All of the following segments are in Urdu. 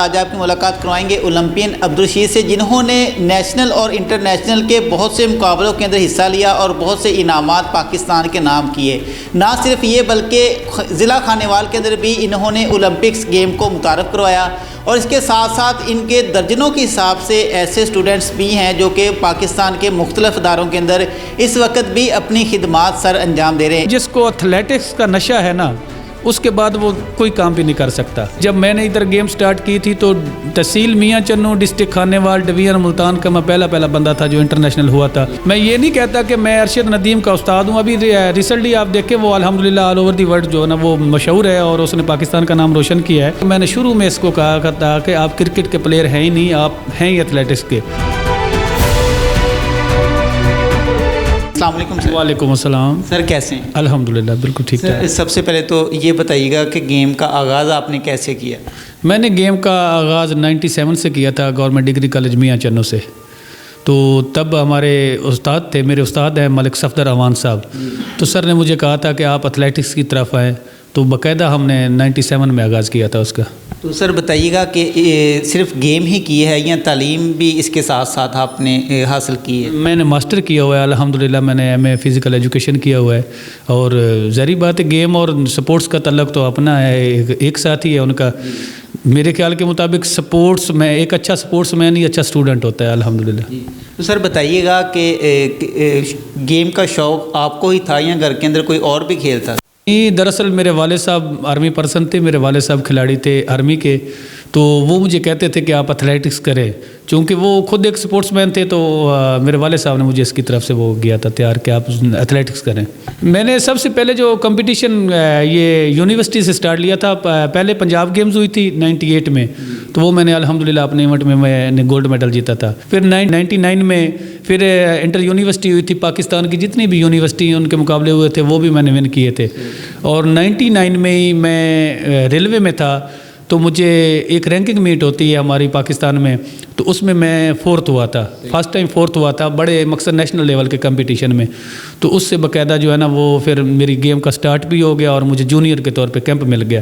آج آپ کی ملاقات کروائیں گے اولمپئن عبدالرشید سے، جنہوں نے نیشنل اور انٹرنیشنل کے بہت سے مقابلوں کے اندر حصہ لیا اور بہت سے انعامات پاکستان کے نام کیے۔ نہ صرف یہ بلکہ ضلع خانیوال کے اندر بھی انہوں نے اولمپکس گیم کو متعارف کروایا، اور اس کے ساتھ ساتھ ان کے درجنوں کے حساب سے ایسے اسٹوڈنٹس بھی ہیں جو کہ پاکستان کے مختلف اداروں کے اندر اس وقت بھی اپنی خدمات سر انجام دے رہے ہیں۔ جس کو ایتھلیٹکس کا نشہ ہے نا، اس کے بعد وہ کوئی کام بھی نہیں کر سکتا۔ جب میں نے ادھر گیم سٹارٹ کی تھی تو تحصیل میاں چنو، ڈسٹرکٹ خانیوال، ڈویژن ملتان کا میں پہلا بندہ تھا جو انٹرنیشنل ہوا تھا۔ میں یہ نہیں کہتا کہ میں ارشد ندیم کا استاد ہوں، ابھی ریسنٹلی آپ دیکھیں وہ الحمدللہ آل اوور دی ورلڈ جو ہے نا وہ مشہور ہے اور اس نے پاکستان کا نام روشن کیا ہے۔ میں نے شروع میں اس کو کہا تھا کہ آپ کرکٹ کے پلیئر ہیں ہی نہیں، آپ ہیں ہی ایتھلیٹکس کے۔ السلام علیکم سر۔ وعلیکم السلام سر کیسے ہیں؟ الحمدللہ بالکل ٹھیک ٹھاک۔ سب سے پہلے تو یہ بتائیے گا کہ گیم کا آغاز آپ نے کیسے کیا؟ میں نے گیم کا آغاز 97 سے کیا تھا، گورنمنٹ ڈگری کالج میاں چنو سے۔ تو تب ہمارے استاد تھے، میرے استاد ہیں ملک صفدر اوان صاحب، تو سر نے مجھے کہا تھا کہ آپ ایتھلیٹکس کی طرف آئیں، تو باقاعدہ ہم نے 97 میں آغاز کیا تھا اس کا۔ تو سر بتائیے گا کہ صرف گیم ہی کی ہے یا تعلیم بھی اس کے ساتھ ساتھ آپ نے حاصل کی ہے؟ میں نے ماسٹر کیا ہوا ہے الحمدللہ، میں نے ایم اے فزیکل ایجوکیشن کیا ہوا ہے، اور ظاہری بات ہے گیم اور سپورٹس کا تعلق تو اپنا ہے، ایک ساتھ ہی ہے ان کا۔ میرے خیال کے مطابق سپورٹس میں ایک اچھا سپورٹس مین ہی اچھا اسٹوڈنٹ ہوتا ہے الحمدللہ۔ تو سر بتائیے گا کہ گیم کا شوق آپ کو ہی تھا یا گھر کے اندر کوئی اور بھی کھیل تھا؟ دراصل میرے والد صاحب آرمی پرسن تھے، میرے والد صاحب کھلاڑی تھے آرمی کے، تو وہ مجھے کہتے تھے کہ آپ ایتھلیٹکس کریں، چونکہ وہ خود ایک سپورٹس مین تھے، تو میرے والد صاحب نے مجھے اس کی طرف سے وہ گیا تھا تیار کہ آپ ایتھلیٹکس کریں۔ میں نے سب سے پہلے جو کمپٹیشن یہ یونیورسٹی سے سٹارٹ لیا تھا، پہلے پنجاب گیمز ہوئی تھی 98 میں، تو وہ میں نے الحمدللہ اپنے ایونٹ میں نے گولڈ میڈل جیتا تھا۔ پھر 99 میں پھر انٹر یونیورسٹی ہوئی تھی، پاکستان کی جتنی بھی یونیورسٹی ان کے مقابلے ہوئے تھے وہ بھی میں نے ون کیے تھے، اور 99 میں ہی میں ریلوے میں تھا، تو مجھے ایک رینکنگ میٹ ہوتی ہے ہماری پاکستان میں، تو اس میں 4th ہوا تھا، فرسٹ ٹائم 4th ہوا تھا بڑے مقصد نیشنل لیول کے کمپٹیشن میں۔ تو اس سے باقاعدہ جو ہے نا وہ پھر میری گیم کا سٹارٹ بھی ہو گیا اور مجھے جونیئر کے طور پہ کیمپ مل گیا۔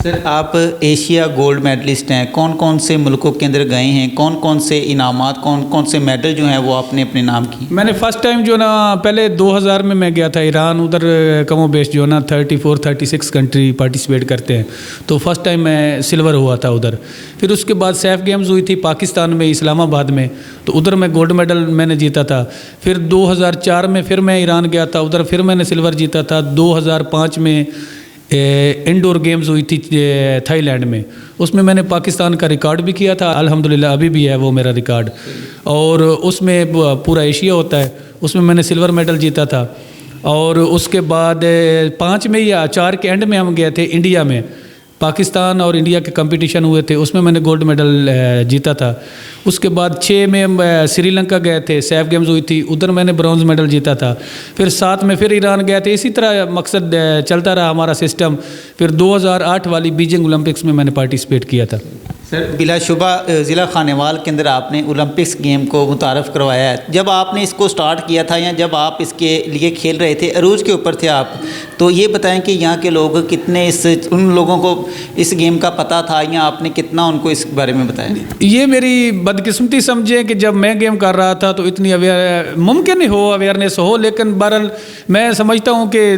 سر آپ ایشیا گولڈ میڈلسٹ ہیں، کون کون سے ملکوں کے اندر گئے ہیں، کون کون سے انعامات، کون کون سے میڈل جو ہیں وہ آپ نے اپنے نام کی؟ میں نے فرسٹ ٹائم جو نا پہلے 2000 میں گیا تھا ایران، ادھر کم و بیش جو نا 34-36 کنٹری پارٹیسپیٹ کرتے ہیں، تو فرسٹ ٹائم میں سلور ہوا تھا ادھر۔ پھر اس کے بعد سیف گیمز ہوئی تھی پاکستان میں اسلام آباد میں، تو ادھر میں گولڈ میڈل میں نے جیتا تھا۔ پھر 2004 میں پھر میں ایران گیا تھا، ادھر پھر میں نے سلور جیتا تھا۔ 2005 میں انڈور گیمز ہوئی تھی تھائی لینڈ میں، اس میں نے پاکستان کا ریکارڈ بھی کیا تھا الحمدللہ، ابھی بھی ہے وہ میرا ریکارڈ، اور اس میں پورا ایشیا ہوتا ہے، اس میں نے سلور میڈل جیتا تھا۔ اور اس کے بعد 5 میں یا 4 کے اینڈ میں ہم گئے تھے انڈیا میں، پاکستان اور انڈیا کے کمپٹیشن ہوئے تھے، اس میں نے گولڈ میڈل جیتا تھا۔ اس کے بعد 6 میں ہم سری لنکا گئے تھے، سیف گیمز ہوئی تھی، ادھر میں نے برونز میڈل جیتا تھا۔ پھر 7 میں پھر ایران گئے تھے، اسی طرح مقصد چلتا رہا ہمارا سسٹم۔ پھر 2008 والی بیجنگ اولمپکس میں نے پارٹیسپیٹ کیا تھا۔ سر بلا شبہ ضلع خانیوال کے اندر آپ نے اولمپکس گیم کو متعارف کروایا ہے۔ جب آپ نے اس کو سٹارٹ کیا تھا یا جب آپ اس کے لیے کھیل رہے تھے، عروج کے اوپر تھے آپ، تو یہ بتائیں کہ یہاں کے لوگ کتنے ان لوگوں کو اس گیم کا پتہ تھا یا آپ نے کتنا ان کو اس بارے میں بتایا؟ یہ میری بدقسمتی سمجھیں کہ جب میں گیم کر رہا تھا تو اتنی ممکن ہی ہو اویئرنیس ہو، لیکن بہرحال میں سمجھتا ہوں کہ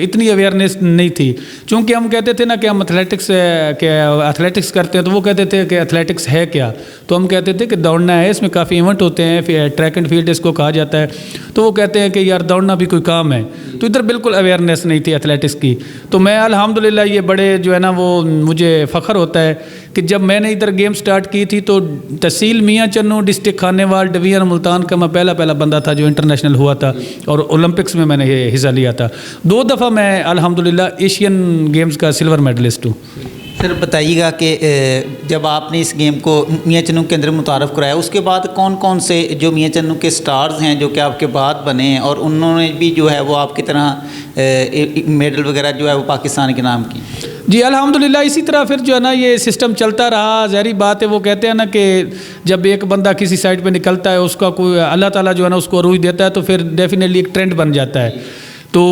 اتنی اویئرنیس نہیں تھی، چونکہ ہم کہتے تھے نا کہ ہم ایتھلیٹکس کرتے ہیں، تو وہ کہتے تھے کہ ایتھلیٹکس ہے کیا، تو ہم کہتے تھے کہ دوڑنا ہے، اس میں کافی ایونٹ ہوتے ہیں، ٹریک اینڈ فیلڈ اس کو کہا جاتا ہے، تو وہ کہتے ہیں کہ یار دوڑنا بھی کوئی کام ہے، تو ادھر بالکل اویئرنیس نہیں تھی ایتھلیٹکس کی۔ تو میں الحمدللہ یہ بڑے جو ہے نا وہ مجھے فخر ہوتا ہے کہ جب میں نے ادھر گیم سٹارٹ کی تھی تو تحصیل میاں چنو، ڈسٹرکٹ خانیوال، ڈویژن ملتان کا میں پہلا بندہ تھا جو انٹرنیشنل ہوا تھا، اور اولمپکس میں نے حصہ لیا تھا 2 دفعہ۔ میں الحمدللہ ایشین گیمز کا سلور میڈلسٹ ہوں۔ سر بتائیے گا کہ جب آپ نے اس گیم کو میاں چنو کے اندر متعارف کرایا، اس کے بعد کون کون سے جو میاں چنو کے سٹارز ہیں جو کہ آپ کے بعد بنے ہیں اور انہوں نے بھی جو ہے وہ آپ کی طرح میڈل وغیرہ جو ہے وہ پاکستان کے نام کی؟ جی الحمدللہ اسی طرح پھر جو ہے نا یہ سسٹم چلتا رہا۔ ظاہری بات ہے، وہ کہتے ہیں نا کہ جب ایک بندہ کسی سائٹ پہ نکلتا ہے، اس کا کوئی اللہ تعالیٰ جو ہے نا اس کو عروج دیتا ہے، تو پھر ڈیفینیٹلی ایک ٹرینڈ بن جاتا ہے۔ تو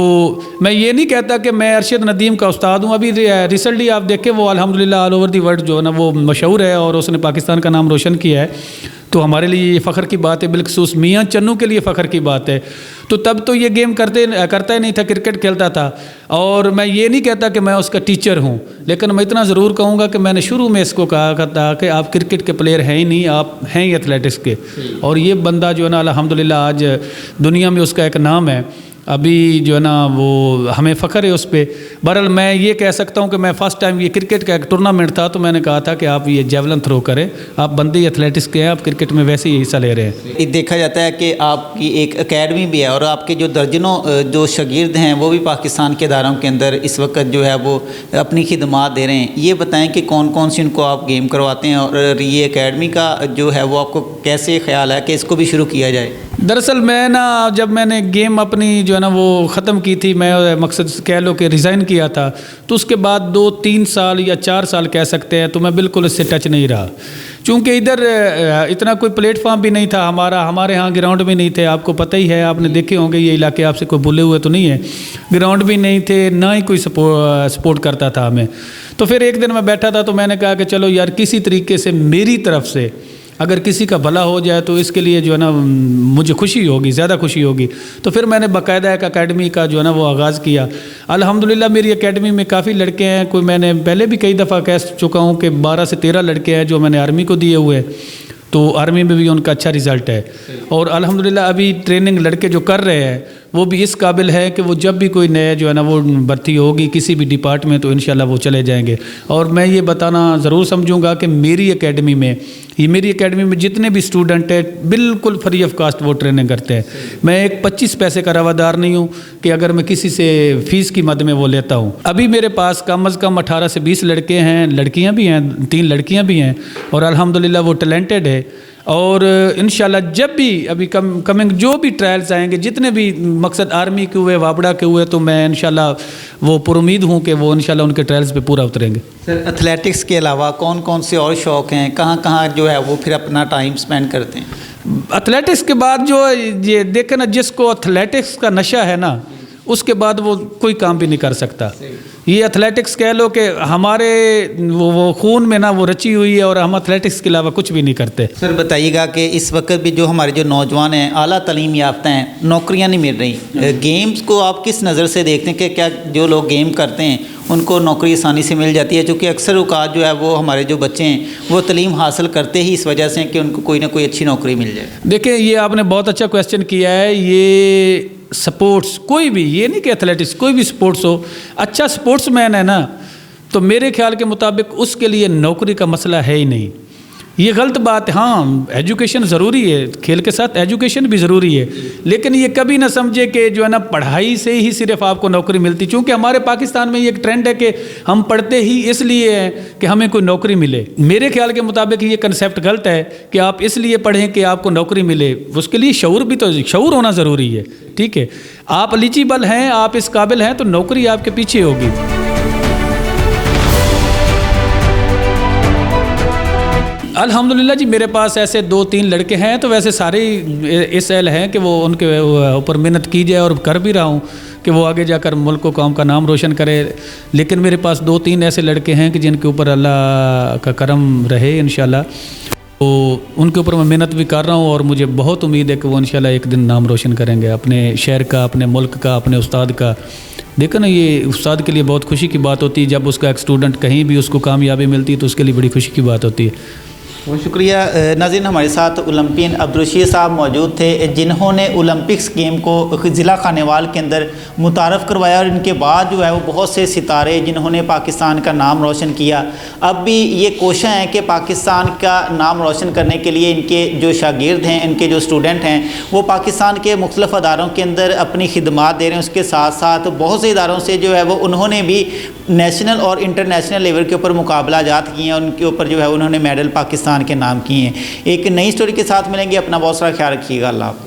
میں یہ نہیں کہتا کہ میں ارشد ندیم کا استاد ہوں. ابھی ریسنٹلی آپ دیکھیں وہ الحمدللہ آل اوور دی ورلڈ جو ہے نا وہ مشہور ہے اور اس نے پاکستان کا نام روشن کیا ہے. تو ہمارے لیے یہ فخر کی بات ہے, بالخصوص میاں چنو کے لیے فخر کی بات ہے. تو تب تو یہ گیم کرتا ہی نہیں تھا, کرکٹ کھیلتا تھا. اور میں یہ نہیں کہتا کہ میں اس کا ٹیچر ہوں, لیکن میں اتنا ضرور کہوں گا کہ میں نے شروع میں اس کو کہا تھا کہ آپ کرکٹ کے پلیئر ہیں ہی نہیں, آپ ہیں ہی ایتھلیٹکس کے. اور یہ بندہ جو ہے نا الحمدللہ آج دنیا میں اس کا ایک نام ہے. ابھی جو ہے نا وہ ہمیں فخر ہے اس پہ. بہرحال میں یہ کہہ سکتا ہوں کہ میں فرسٹ ٹائم یہ کرکٹ کا ایک ٹورنامنٹ تھا تو میں نے کہا تھا کہ آپ یہ جیولن تھرو کریں, آپ بندے ایتھلیٹکس کے ہیں, آپ کرکٹ میں ویسے ہی حصہ لے رہے ہیں. دیکھا جاتا ہے کہ آپ کی ایک اکیڈمی بھی ہے اور آپ کے جو درجنوں جو شاگرد ہیں وہ بھی پاکستان کے اداروں کے اندر اس وقت جو ہے وہ اپنی خدمات دے رہے ہیں. یہ بتائیں کہ کون کون سی ان کو آپ گیم کرواتے ہیں اور یہ اکیڈمی کا جو ہے وہ آپ کو کیسے خیال ہے کہ اس کو بھی شروع کیا جائے؟ دراصل میں نا جب میں نے گیم اپنی جو ہے نا وہ ختم کی تھی, میں مقصد کہہ لو کہ ریزائن کیا تھا, تو اس کے بعد 2-3 سال یا 4 سال کہہ سکتے ہیں تو میں بالکل اس سے ٹچ نہیں رہا. چونکہ ادھر اتنا کوئی پلیٹ فارم بھی نہیں تھا ہمارے ہاں گراؤنڈ بھی نہیں تھے. آپ کو پتہ ہی ہے, آپ نے دیکھے ہوں گے یہ علاقے, آپ سے کوئی بھولے ہوئے تو نہیں ہے. گراؤنڈ بھی نہیں تھے, نہ ہی کوئی سپورٹ کرتا تھا ہمیں. تو پھر ایک دن میں بیٹھا تھا تو میں نے کہا کہ چلو یار کسی طریقے سے میری طرف سے اگر کسی کا بھلا ہو جائے تو اس کے لیے جو ہے نا مجھے خوشی ہوگی, زیادہ خوشی ہوگی. تو پھر میں نے باقاعدہ ایک اکیڈمی کا جو ہے نا وہ آغاز کیا. الحمدللہ میری اکیڈمی میں کافی لڑکے ہیں. کوئی میں نے پہلے بھی کئی دفعہ کہہ چکا ہوں کہ 12 سے 13 لڑکے ہیں جو میں نے آرمی کو دیے ہوئے, تو آرمی میں بھی ان کا اچھا رزلٹ ہے. اور الحمدللہ ابھی ٹریننگ لڑکے جو کر رہے ہیں وہ بھی اس قابل ہے کہ وہ جب بھی کوئی نئے جو ہے نا وہ بھرتی ہوگی کسی بھی ڈپارٹ میں تو انشاءاللہ وہ چلے جائیں گے. اور میں یہ بتانا ضرور سمجھوں گا کہ میری اکیڈمی میں جتنے بھی اسٹوڈنٹ ہیں بالکل فری آف کاسٹ وہ ٹریننگ کرتے ہیں. میں ایک 25 پیسے کا روادار نہیں ہوں کہ اگر میں کسی سے فیس کی مد میں وہ لیتا ہوں. ابھی میرے پاس کم از کم 18 سے 20 لڑکے ہیں, لڑکیاں بھی ہیں, 3 لڑکیاں بھی ہیں, اور الحمدللہ وہ ٹیلنٹڈ ہے. اور انشاءاللہ جب بھی ابھی کمنگ جو بھی ٹرائلز آئیں گے, جتنے بھی مقصد آرمی کے ہوئے, وابڑا کے ہوئے, تو میں انشاءاللہ وہ پر امید ہوں کہ وہ انشاءاللہ ان کے ٹرائلز پہ پورا اتریں گے. سر ایتھلیٹکس کے علاوہ کون کون سے اور شوق ہیں, کہاں کہاں جو ہے وہ پھر اپنا ٹائم سپینڈ کرتے ہیں؟ ایتھلیٹکس کے بعد جو یہ دیکھیں نا, جس کو ایتھلیٹکس کا نشہ ہے نا اس کے بعد وہ کوئی کام بھی نہیں کر سکتا. یہ ایتھلیٹکس کہہ لو کہ ہمارے وہ خون میں نا وہ رچی ہوئی ہے, اور ہم ایتھلیٹکس کے علاوہ کچھ بھی نہیں کرتے. سر بتائیے گا کہ اس وقت بھی جو ہمارے جو نوجوان ہیں اعلیٰ تعلیم یافتہ ہیں, نوکریاں نہیں مل رہی. گیمز کو آپ کس نظر سے دیکھتے ہیں کہ کیا جو لوگ گیم کرتے ہیں ان کو نوکری آسانی سے مل جاتی ہے؟ چونکہ اکثر اوقات جو ہے وہ ہمارے جو بچے ہیں وہ تعلیم حاصل کرتے ہی اس وجہ سے کہ ان کو کوئی نہ کوئی اچھی نوکری مل جائے. دیکھیں یہ آپ نے بہت اچھا کویسچن کیا ہے. یہ سپورٹس کوئی بھی, یہ نہیں کہ ایتھلیٹکس, کوئی بھی سپورٹس ہو, اچھا سپورٹس مین ہے نا تو میرے خیال کے مطابق اس کے لیے نوکری کا مسئلہ ہے ہی نہیں. یہ غلط بات ہے. ہاں ایجوکیشن ضروری ہے, کھیل کے ساتھ ایجوکیشن بھی ضروری ہے, لیکن یہ کبھی نہ سمجھے کہ جو ہے نا پڑھائی سے ہی صرف آپ کو نوکری ملتی. چونکہ ہمارے پاکستان میں یہ ایک ٹرینڈ ہے کہ ہم پڑھتے ہی اس لیے ہیں کہ ہمیں کوئی نوکری ملے. میرے خیال کے مطابق یہ کنسیپٹ غلط ہے کہ آپ اس لیے پڑھیں کہ آپ کو نوکری ملے. اس کے لیے شعور ہونا ضروری ہے. ٹھیک ہے, آپ ایلیجیبل ہیں, آپ اس قابل ہیں, تو نوکری آپ کے پیچھے ہوگی. الحمدللہ جی میرے پاس ایسے 2-3 لڑکے ہیں, تو ویسے سارے اس اہل ہیں کہ وہ ان کے اوپر محنت کی جائے, اور کر بھی رہا ہوں کہ وہ آگے جا کر ملک و قوم کا نام روشن کرے. لیکن میرے پاس 2-3 ایسے لڑکے ہیں کہ جن کے اوپر اللہ کا کرم رہے انشاءاللہ, تو ان کے اوپر میں محنت بھی کر رہا ہوں, اور مجھے بہت امید ہے کہ وہ انشاءاللہ ایک دن نام روشن کریں گے اپنے شہر کا, اپنے ملک کا, اپنے استاد کا. دیکھو نا, یہ استاد کے لیے بہت خوشی کی بات ہوتی ہے جب اس کا ایک اسٹوڈنٹ کہیں بھی اس کو کامیابی ملتی ہے, تو اس کے لیے بڑی خوشی کی بات ہوتی ہے. بہت شکریہ. ناظرین, ہمارے ساتھ اولمپئن عبدالرشید صاحب موجود تھے جنہوں نے اولمپکس گیم کو ضلع خانیوال کے اندر متعارف کروایا, اور ان کے بعد جو ہے وہ بہت سے ستارے جنہوں نے پاکستان کا نام روشن کیا. اب بھی یہ کوشاں ہیں کہ پاکستان کا نام روشن کرنے کے لیے ان کے جو شاگرد ہیں, ان کے جو اسٹوڈنٹ ہیں, وہ پاکستان کے مختلف اداروں کے اندر اپنی خدمات دے رہے ہیں. اس کے ساتھ ساتھ بہت سے اداروں سے جو ہے وہ انہوں نے بھی نیشنل اور انٹرنیشنل لیول کے اوپر مقابلہ جات کیے ہیں, ان کے اوپر جو ہے انہوں نے میڈل پاکستان کے نام کیے ہیں. ایک نئی سٹوری کے ساتھ ملیں گے. اپنا بہت سارا خیال رکھیے گا. اللہ حافظ.